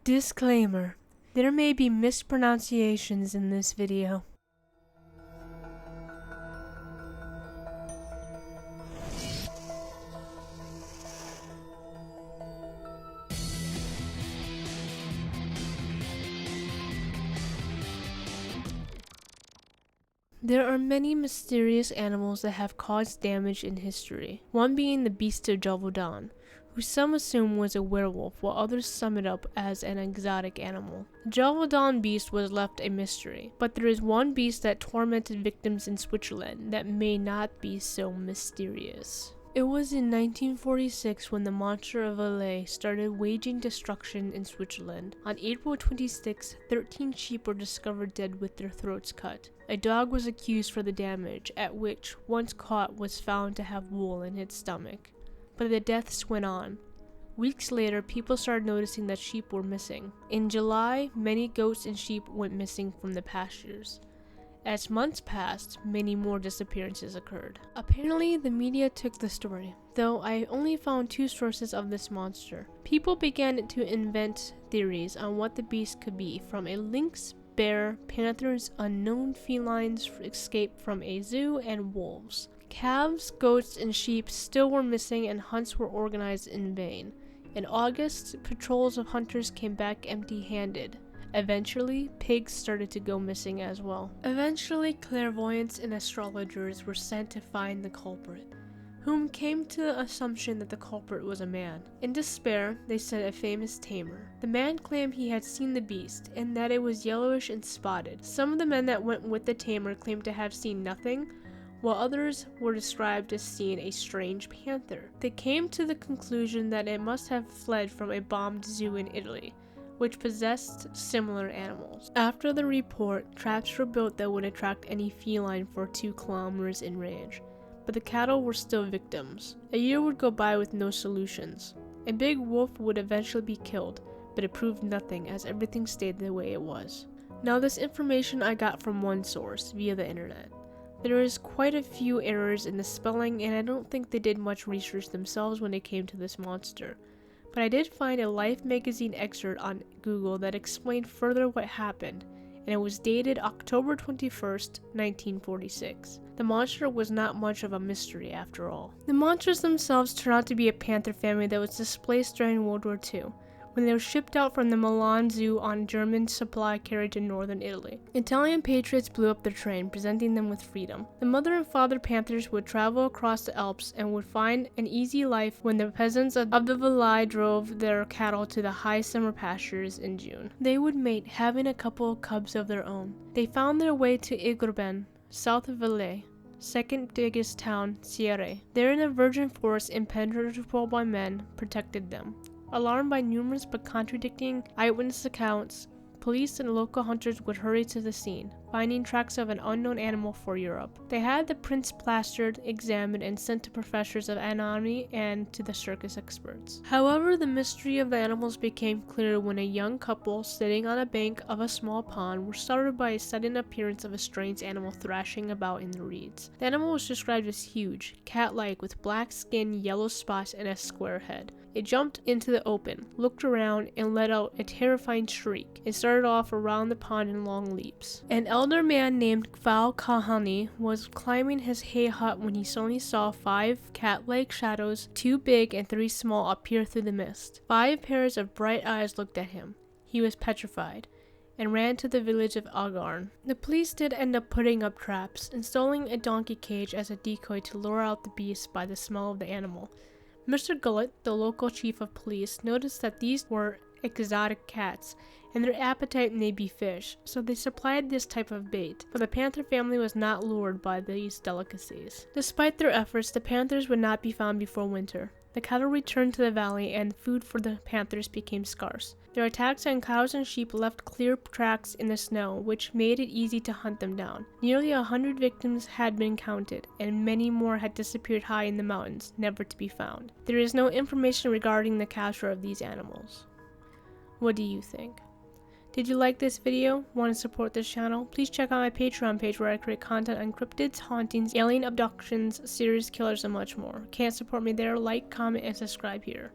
Disclaimer: there may be mispronunciations in this video. There are many mysterious animals that have caused damage in history, one being the beast of Gévaudan, who some assume was a werewolf while others sum it up as an exotic animal. The Gévaudan beast was left a mystery, but there is one beast that tormented victims in Switzerland that may not be so mysterious. It was in 1946 when the monster of Valais started waging destruction in Switzerland. On April 26, 13 sheep were discovered dead with their throats cut. A dog was accused for the damage, at which, once caught, was found to have wool in its stomach. But the deaths went on. Weeks later, people started noticing that sheep were missing. In July, many goats and sheep went missing from the pastures. As months passed, many more disappearances occurred. Apparently, the media took the story, though I only found 2 sources of this monster. People began to invent theories on what the beast could be, from a lynx, bear, panthers, unknown felines escaped from a zoo, and wolves. Calves, goats, and sheep still were missing, and hunts were organized in vain. In August, patrols of hunters came back empty-handed. Eventually, pigs started to go missing as well. Eventually, clairvoyants and astrologers were sent to find the culprit, whom came to the assumption that the culprit was a man. In despair, they sent a famous tamer. The man claimed he had seen the beast, and that it was yellowish and spotted. Some of the men that went with the tamer claimed to have seen nothing, while others were described as seeing a strange panther. They came to the conclusion that it must have fled from a bombed zoo in Italy, which possessed similar animals. After the report, traps were built that would attract any feline for 2 kilometers in range, but the cattle were still victims. A year would go by with no solutions. A big wolf would eventually be killed, but it proved nothing as everything stayed the way it was. Now, this information I got from one source, via the internet. There is quite a few errors in the spelling, and I don't think they did much research themselves when it came to this monster. But I did find a Life magazine excerpt on Google that explained further what happened, and it was dated October 21st, 1946. The monster was not much of a mystery after all. The monsters themselves turned out to be a panther family that was displaced during World War II, when they were shipped out from the Milan Zoo on German supply carriage in northern Italy. Italian patriots blew up their train, presenting them with freedom. The mother and father panthers would travel across the Alps and would find an easy life when the peasants of the Valais drove their cattle to the high summer pastures in June. They would mate, having a couple of cubs of their own. They found their way to Igorben, south of Valais, second biggest town, Sierre. There in a virgin forest impenetrable by men protected them. Alarmed by numerous but contradicting eyewitness accounts, police and local hunters would hurry to the scene, finding tracks of an unknown animal for Europe. They had the prints plastered, examined, and sent to professors of anatomy and to the circus experts. However, the mystery of the animals became clear when a young couple sitting on a bank of a small pond were startled by a sudden appearance of a strange animal thrashing about in the reeds. The animal was described as huge, cat-like, with black skin, yellow spots, and a square head. It jumped into the open, looked around, and let out a terrifying shriek. It started off around the pond in long leaps. An elder man named Val Kahani was climbing his hay hut when he suddenly saw 5 cat-like shadows, 2 big and 3 small, appear through the mist. 5 pairs of bright eyes looked at him. He was petrified and ran to the village of Agarn. The police did end up putting up traps, installing a donkey cage as a decoy to lure out the beast by the smell of the animal. Mr. Gullett, the local chief of police, noticed that these were exotic cats, and their appetite may be fish, so they supplied this type of bait, but the panther family was not lured by these delicacies. Despite their efforts, the panthers would not be found before winter. The cattle returned to the valley, and food for the panthers became scarce. Their attacks on cows and sheep left clear tracks in the snow, which made it easy to hunt them down. Nearly 100 victims had been counted, and many more had disappeared high in the mountains, never to be found. There is no information regarding the capture of these animals. What do you think? Did you like this video? Want to support this channel? Please check out my Patreon page where I create content on cryptids, hauntings, alien abductions, serial killers, and much more. Can't support me there? Like, comment, and subscribe here.